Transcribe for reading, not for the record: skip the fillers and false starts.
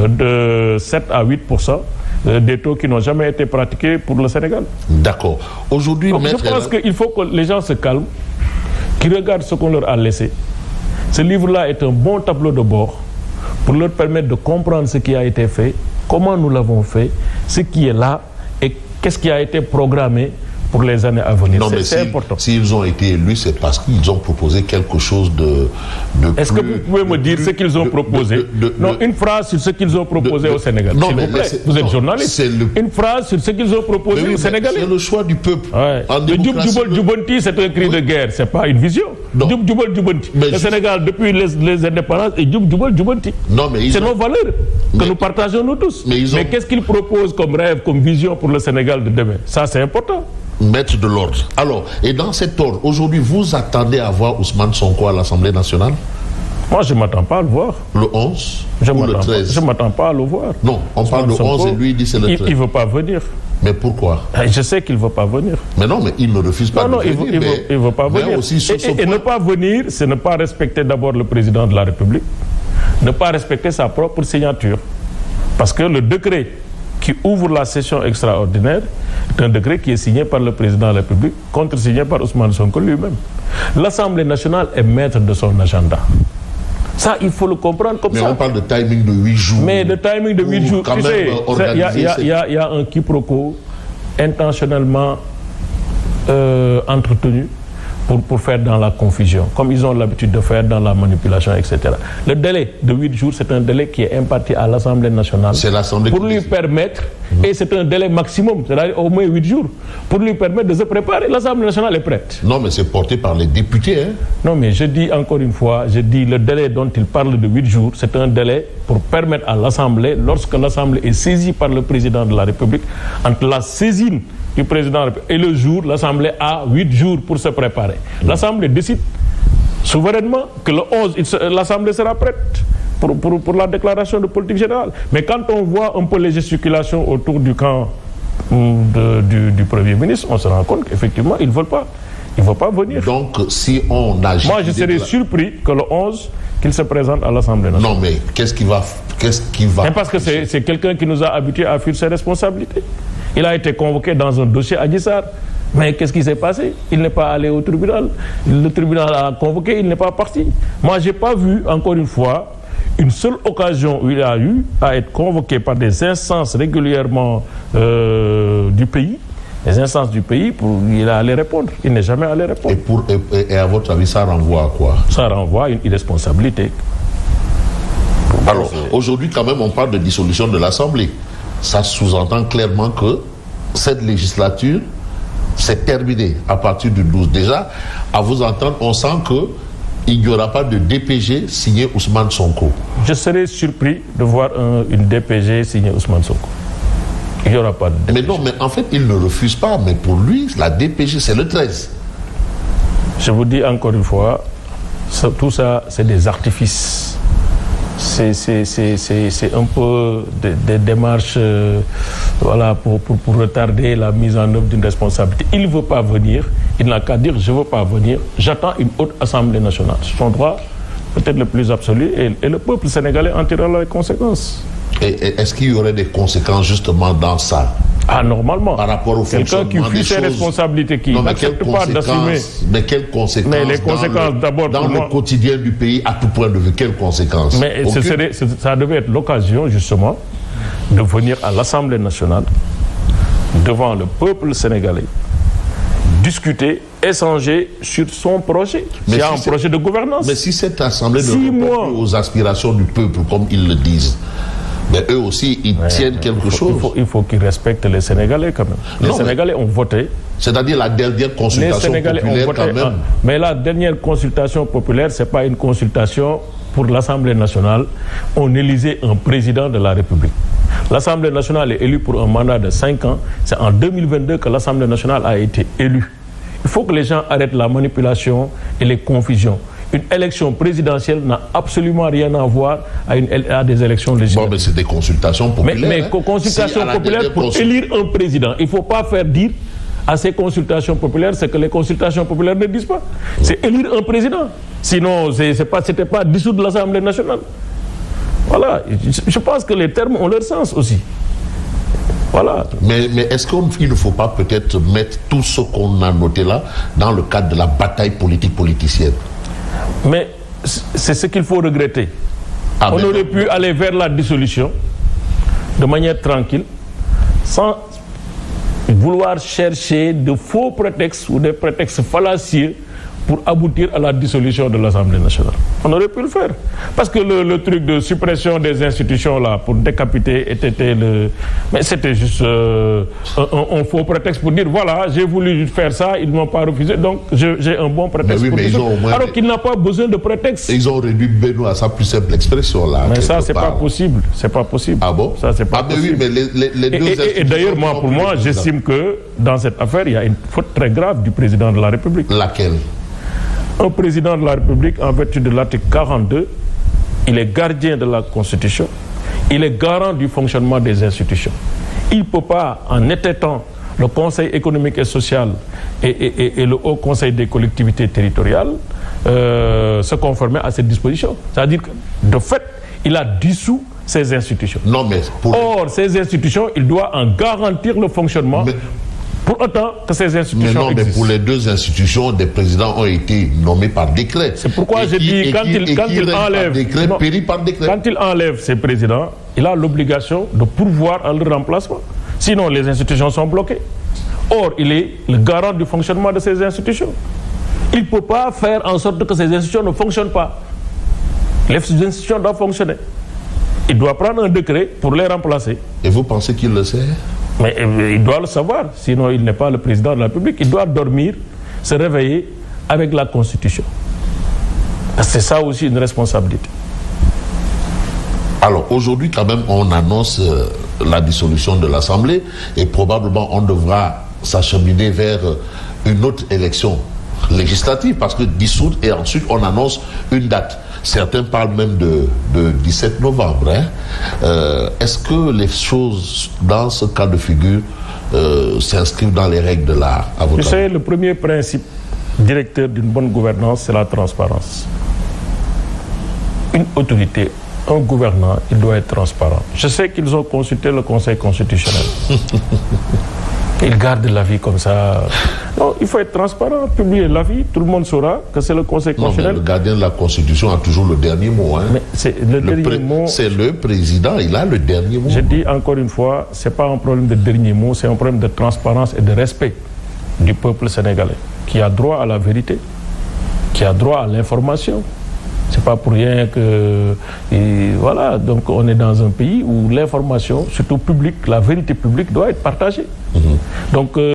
de 7 à 8%, des taux qui n'ont jamais été pratiqués pour le Sénégal. D'accord. Aujourd'hui, donc je pense qu'il faut que les gens se calment, qu'ils regardent ce qu'on leur a laissé. Ce livre-là est un bon tableau de bord pour leur permettre de comprendre ce qui a été fait, comment nous l'avons fait, ce qui est là et qu'est-ce qui a été programmé pour les années à venir. Non, c'est important. S'ils ont été élus, c'est parce qu'ils ont proposé quelque chose de Est-ce que vous pouvez me dire ce qu'ils ont proposé? Non, une phrase sur ce qu'ils ont proposé au Sénégal. Non, mais vous êtes journaliste. Une phrase sur ce qu'ils ont proposé au Sénégal. C'est le choix du peuple. Le Djoub Djoubal Djoubanti, c'est un cri de guerre, c'est pas une vision. Djoub Djoubal Djoubanti. Le Sénégal, depuis les indépendances, est Djoub Djoubal Djoubanti. C'est nos valeurs que nous partageons nous tous. Mais qu'est-ce qu'ils proposent comme rêve, comme vision pour le Sénégal de demain? Ça, c'est important. Mettre de l'ordre. Alors, et dans cet ordre, aujourd'hui, vous attendez à voir Ousmane Sonko à l'Assemblée nationale? Moi, je ne m'attends pas à le voir. Le 11 ou le 13? Je ne m'attends pas à le voir. Non, on parle de 11 et lui, il dit c'est le 13. Il ne veut pas venir. Mais pourquoi? Je sais qu'il ne veut pas venir. Mais non, mais il ne refuse pas de venir. Il ne veut pas venir. Et ne pas venir, c'est ne pas respecter d'abord le président de la République, ne pas respecter sa propre signature. Parce que le décret qui ouvre la session extraordinaire est un décret qui est signé par le président de la République, contresigné par Ousmane Sonko lui-même. L'Assemblée nationale est maître de son agenda. Ça, il faut le comprendre comme ça. Mais on parle de timing de 8 jours. Mais de timing de 8 jours, tu sais, il y a un quiproquo intentionnellement entretenu pour faire dans la confusion, comme ils ont l'habitude de faire dans la manipulation, etc. Le délai de 8 jours, c'est un délai qui est imparti à l'Assemblée nationale pour lui permettre, et c'est un délai maximum, c'est-à-dire au moins 8 jours, pour lui permettre de se préparer. L'Assemblée nationale est prête. Non, mais c'est porté par les députés. Hein? Non, mais je dis encore une fois, le délai dont il parle de 8 jours, c'est un délai pour permettre à l'Assemblée, lorsque l'Assemblée est saisie par le président de la République, entre la saisine du président et le jour, l'Assemblée a 8 jours pour se préparer. L'Assemblée décide souverainement que le 11, l'Assemblée sera prête pour la déclaration de politique générale. Mais quand on voit un peu les gesticulations autour du camp du Premier ministre, on se rend compte qu'effectivement, ils ne veulent pas. Il ne veut pas venir. Donc, si on agit... Moi, je serais surpris que le 11, qu'il se présente à l'Assemblée nationale. Non, mais qu'est-ce qui va... Parce que c'est quelqu'un qui nous a habitués à fuir ses responsabilités. Il a été convoqué dans un dossier Adji Sarr. Mais qu'est-ce qui s'est passé? Il n'est pas allé au tribunal. Le tribunal l'a convoqué, il n'est pas parti. Moi, je n'ai pas vu, encore une fois, une seule occasion où il a eu à être convoqué par des instances régulièrement du pays. Les instances du pays, il a allé répondre. Il n'est jamais allé répondre. Et à votre avis, ça renvoie à quoi? Ça renvoie à une irresponsabilité. Alors, aujourd'hui, quand même, on parle de dissolution de l'Assemblée. Ça sous-entend clairement que cette législature s'est terminée à partir du 12. Déjà, à vous entendre, on sent qu'il n'y aura pas de DPG signé Ousmane Sonko. Je serais surpris de voir une DPG signée Ousmane Sonko. Il n'y aura pas de DPG. Mais non, mais en fait, il ne refuse pas. Mais pour lui, la DPG, c'est le 13. Je vous dis encore une fois, tout ça, c'est des artifices. C'est un peu des démarches voilà, pour retarder la mise en œuvre d'une responsabilité. Il ne veut pas venir, il n'a qu'à dire je ne veux pas venir, j'attends une haute Assemblée nationale. C'est son droit peut-être le plus absolu et le peuple sénégalais en tirera les conséquences. Et est-ce qu'il y aurait des conséquences justement dans ça? Ah, normalement. Par rapport au fonctionnement quelqu'un qui fuit ses responsabilités, qui n'accepte pas d'assumer. Mais quelles conséquences? Mais les conséquences d'abord dans le quotidien du pays, à tout point de vue, quelles conséquences? Mais ça devait être l'occasion justement de venir à l'Assemblée nationale devant le peuple sénégalais, discuter, échanger sur son projet. Il y a un projet de gouvernance. Mais si cette Assemblée ne répond plus aux aspirations du peuple, comme ils le disent, mais eux aussi, ils tiennent quelque chose. Il faut qu'ils respectent les Sénégalais quand même. Les Sénégalais ont voté. C'est-à-dire la dernière consultation populaire quand même. Mais la dernière consultation populaire, ce n'est pas une consultation pour l'Assemblée nationale. On élisait un président de la République. L'Assemblée nationale est élue pour un mandat de 5 ans. C'est en 2022 que l'Assemblée nationale a été élue. Il faut que les gens arrêtent la manipulation et les confusions. Une élection présidentielle n'a absolument rien à voir à des élections législatives. Bon, mais c'est des consultations populaires. Mais consultations populaires pour élire un président. Il ne faut pas faire dire à ces consultations populaires ce que les consultations populaires ne disent pas. C'est élire un président. Sinon, ce n'était pas dissoudre l'Assemblée nationale. Voilà, je pense que les termes ont leur sens aussi. Voilà. Mais est-ce qu'il ne faut pas peut-être mettre tout ce qu'on a noté là dans le cadre de la bataille politique politicienne? Mais c'est ce qu'il faut regretter. On aurait pu aller vers la dissolution de manière tranquille, sans vouloir chercher de faux prétextes ou des prétextes fallacieux pour aboutir à la dissolution de l'Assemblée nationale. On aurait pu le faire. Parce que le truc de suppression des institutions là pour décapiter mais c'était juste un faux prétexte pour dire voilà, j'ai voulu faire ça, ils ne m'ont pas refusé, donc j'ai un bon prétexte pour ça. Alors qu'il n'a pas besoin de prétexte. Ils ont réduit Benoît à sa plus simple expression là. Mais ça, c'est pas possible. C'est pas possible. Ah bon? Ça, c'est pas possible. Oui, mais les deux et d'ailleurs, pour moi, j'estime que dans cette affaire, il y a une faute très grave du président de la République. Laquelle? Un président de la République, en vertu de l'article 42, il est gardien de la Constitution, il est garant du fonctionnement des institutions. Il ne peut pas, en étêtant le Conseil économique et social et le Haut Conseil des collectivités territoriales, se conformer à cette disposition. C'est-à-dire que, de fait, il a dissous ces institutions. Non, mais Or, ces institutions, il doit en garantir le fonctionnement. Pour autant que ces institutions existent. Mais pour les deux institutions, des présidents ont été nommés par décret. C'est pourquoi je dis, quand il enlève ces présidents, il a l'obligation de pourvoir à leur remplacement. Sinon, les institutions sont bloquées. Or, il est le garant du fonctionnement de ces institutions. Il ne peut pas faire en sorte que ces institutions ne fonctionnent pas. Les institutions doivent fonctionner. Il doit prendre un décret pour les remplacer. Et vous pensez qu'il le sait? Mais il doit le savoir, sinon il n'est pas le président de la République. Il doit dormir, se réveiller avec la Constitution. C'est ça aussi une responsabilité. Alors aujourd'hui quand même on annonce la dissolution de l'Assemblée et probablement on devra s'acheminer vers une autre élection législative parce que dissoudre et ensuite on annonce une date. Certains parlent même de 17 novembre. Est-ce que les choses, dans ce cas de figure, s'inscrivent dans les règles de l'art, à votre avis? Vous savez, le premier principe directeur d'une bonne gouvernance, c'est la transparence. Une autorité, un gouvernant, il doit être transparent. Je sais qu'ils ont consulté le Conseil constitutionnel. Ils gardent l'avis comme ça. Non, il faut être transparent, publier l'avis, tout le monde saura que c'est le Conseil constitutionnel. Non, mais le gardien de la Constitution a toujours le dernier mot. Mais c'est le président, il a le dernier mot. Je dis encore une fois, ce n'est pas un problème de dernier mot, c'est un problème de transparence et de respect du peuple sénégalais, qui a droit à la vérité, qui a droit à l'information. C'est pas pour rien que... voilà, donc on est dans un pays où l'information, surtout publique, la vérité publique doit être partagée. Donc...